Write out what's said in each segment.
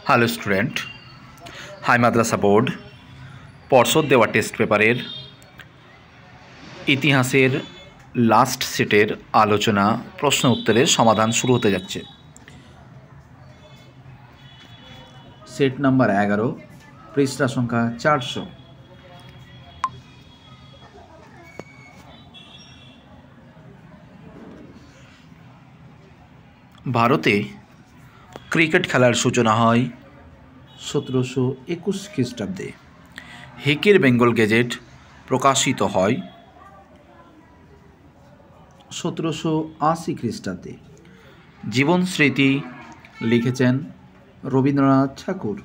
Hello student, high মাদ্রাসা board পর্ষদ দেওয়া test পেপারের ইতিহাসের লাস্ট সেটের আলোচনা প্রশ্ন উত্তরের সমাধান শুরু হতে যাচ্ছে। সেট নাম্বার 11, পৃষ্ঠা সংখ্যা 400। ভারতে ক্রিকেট খেলার সূচনা হয় 1721 খ্রিস্টাব্দে। হেকের বেঙ্গল গেজেট প্রকাশিত হয় 1780 খ্রিস্টাব্দে। জীবন স্মৃতি লিখেছেন রবীন্দ্রনাথ ঠাকুর।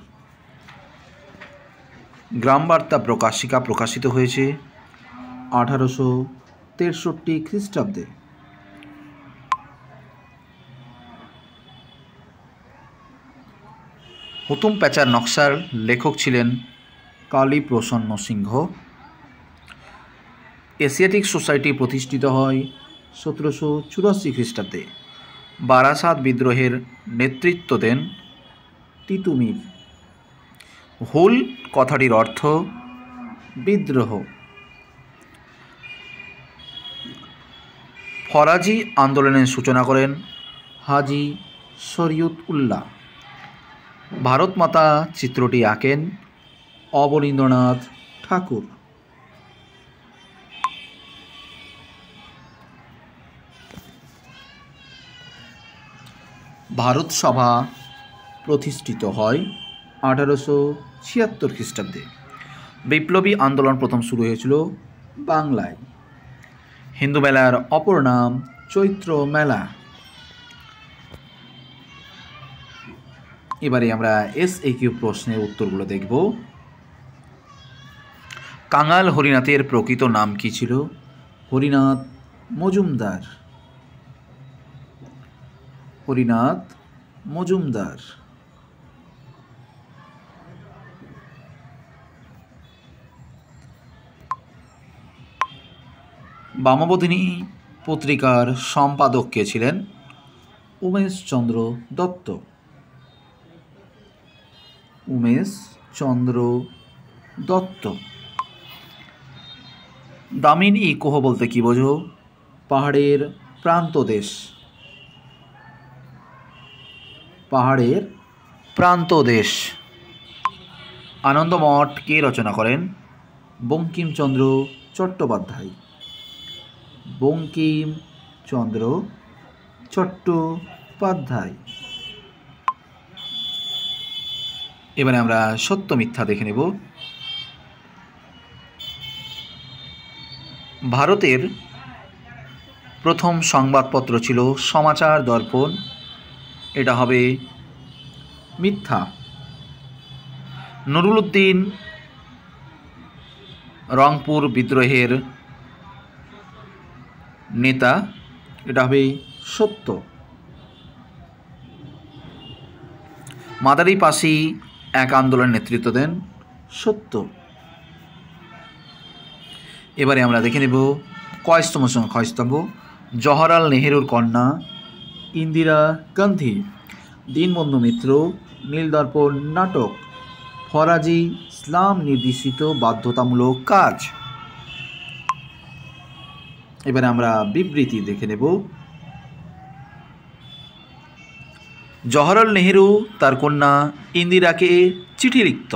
গ্রামবার্তা প্রকাশিকা প্রকাশিত হয়েছে 1863 খ্রিস্টাব্দে। হুতুম প্যাঁচার নকশার লেখক ছিলেন কালী প্রসন্ন সিংহ। এশিয়াটিক সোসাইটি প্রতিষ্ঠিত হয় 1784 খ্রিস্টাব্দে। বারাসাত বিদ্রোহের নেতৃত্ব দেন তিতুমির। হুল কথাটির অর্থ বিদ্রোহ। ফরাজি আন্দোলনের সূচনা করেন হাজি শরীয়ত উল্লাহ। ভারত মাতা চিত্রটি আঁকেন অবনীন্দ্রনাথ ঠাকুর। ভারত সভা প্রতিষ্ঠিত হয় 1876 খ্রিস্টাব্দে। বিপ্লবী আন্দোলন প্রথম শুরু হয়েছিল বাংলায়। হিন্দু মেলার অপর নাম চৈত্র মেলা। এবারে আমরা SAQ প্রশ্নের উত্তরগুলো দেখব। কাঙাল হরিনাথের প্রকৃত নাম কি ছিল? হরিনাথ মজুমদার। হরিনাথ মজুমদার। বামবধিনী পত্রিকার সম্পাদক কে ছিলেন? উমেশচন্দ্র দত্ত। উমেশচন্দ্র দত্ত। দামিনী কোহ বলতে কি বোঝো? পাহাড়ের প্রান্তদেশ। পাহাড়ের প্রান্তদেশ। আনন্দমঠ কে রচনা করেন? বঙ্কিমচন্দ্র চট্টোপাধ্যায়। বঙ্কিমচন্দ্র চট্টোপাধ্যায়। এবারে আমরা সত্য মিথ্যা দেখে নেব। ভারতের প্রথম সংবাদপত্র ছিল সমাচার দর্পণ। এটা হবে মিথ্যা। নুরুল উদ্দিন রংপুর বিদ্রোহের নেতা। এটা হবে সত্য। মাদারি পাশি এক আন্দোলনের নেতৃত্ব দেন। সত্য। এবারে আমরা দেখে নেব কয়স্তম্ভ সঙ্গে ক্ষয়স্তম্ভ। জওহরলাল নেহেরুর কন্যা ইন্দিরা গান্ধী। দীনবন্ধু মিত্র, নীলদর্পণ নাটক। ফরাজি ইসলাম নির্দেশিত বাধ্যতামূলক কাজ। এবারে আমরা বিবৃতি দেখে নেব। জওহরলাল নেহেরু তার কন্যা ইন্দিরাকে চিঠি লিখত।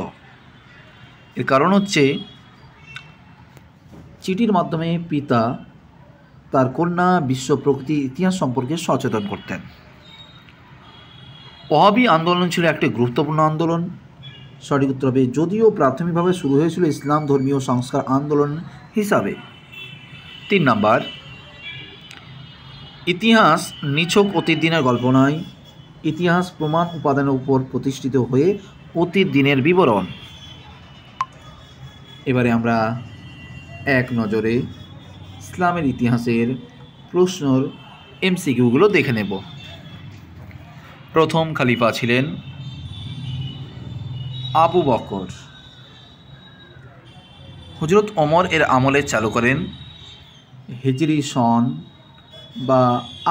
এর কারণ হচ্ছে চিঠির মাধ্যমে পিতা তার কন্যা বিশ্ব প্রকৃতি ইতিহাস সম্পর্কে সচেতন করতেন। ওহাবি আন্দোলন ছিল একটি গুরুত্বপূর্ণ আন্দোলন। সঠিক উত্তর হবে যদিও প্রাথমিকভাবে শুরু হয়েছিল ইসলাম ধর্মীয় সংস্কার আন্দোলন হিসাবে। 3 নাম্বার, ইতিহাস নিছক অতীত দিনের গল্প নয়। ইতিহাস প্রমাণ উপাদানের উপর প্রতিষ্ঠিত হয়ে অতীত দিনের বিবরণ। এবারে আমরা এক নজরে ইসলামের ইতিহাসের প্রশ্নর MCQগুলো দেখে নেব। প্রথম খলিফা ছিলেন আবু বকর। হযরত ওমর এর আমলে চালু করেন হিজরি সন বা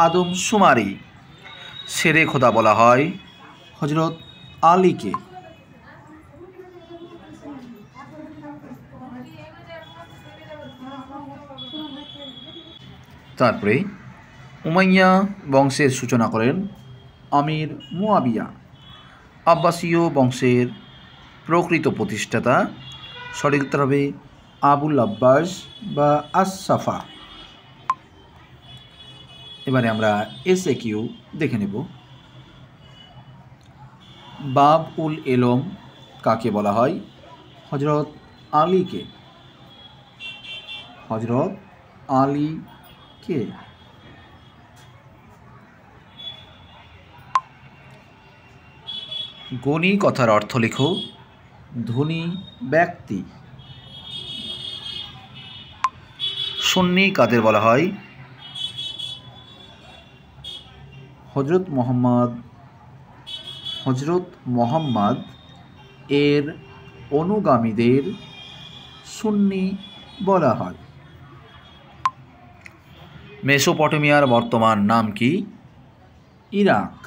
আদমশুমারি। শেরে খোদা বলা হয় হযরত আলীকে। তারপরে উমাইয়া বংশের সূচনা করেন আমির মুয়াবিয়া। আব্বাসীয় বংশের প্রকৃত প্রতিষ্ঠাতা, সঠিক উত্তর হবে আবুল আব্বাস বা আস-সাফা। এবারে আমরা এসএকিউ দেখে নেব। বাব উল এলম কাকে বলা হয়? হযরত আলীকে। হযরত আলীকে। গণী কথার অর্থ লেখো। ধনী ব্যক্তি। সুন্নি কাদের বলা হয়? হযরত মুহাম্মদ এর অনুগামীদের সুন্নি বলা হয়। মেসোপটেমিয়ার বর্তমান নাম কি? ইরাক।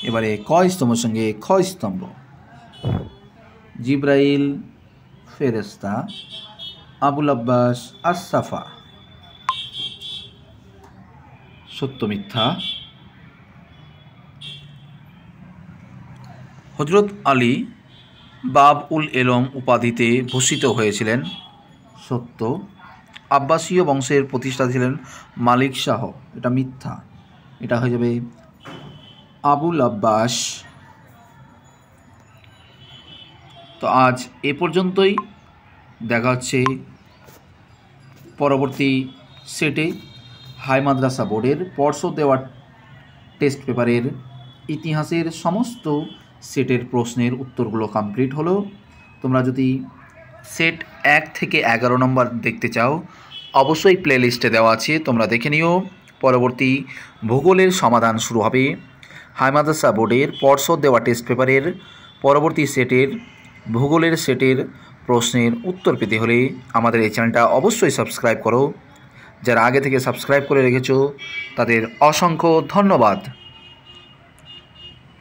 এবারে ক স্তম্ভের সঙ্গে খ স্তম্ভ। জিব্রাইল ফেরেশতা, আবুল আব্বাস আস-সাফা। সত্য মিথ্যা? হযরত আলী বাব উল এলম উপাধিতে ভূষিত হয়েছিলেন। সত্য। আব্বাসীয় বংশের প্রতিষ্ঠাতা ছিলেন মালিক শাহ। এটা মিথ্যা। এটা হয়ে যাবে আবুল আব্বাস। তো আজ এ পর্যন্তই। দেখা হচ্ছে পরবর্তী সেটে। হাই মাদ্রাসা বোর্ডের পর্ষদ দেওয়া টেস্ট পেপারের ইতিহাসের সমস্ত সেটের প্রশ্নের উত্তরগুলো কমপ্লিট হলো। তোমরা যদি সেট 1 থেকে 11 নম্বর দেখতে চাও, অবশ্যই প্লে লিস্টে দেওয়া আছে, তোমরা দেখে নিও। পরবর্তী ভূগোলের সমাধান শুরু হবে। হাই মাদ্রাসা বোর্ডের পর্ষদ দেওয়া টেস্ট পেপারের পরবর্তী সেটের ভূগোলের সেটের প্রশ্নের উত্তর পেতে হলে আমাদের এই চ্যানেলটা অবশ্যই সাবস্ক্রাইব করো। যারা আগে থেকে সাবস্ক্রাইব করে রেখেছো তাদের অসংখ্য ধন্যবাদ।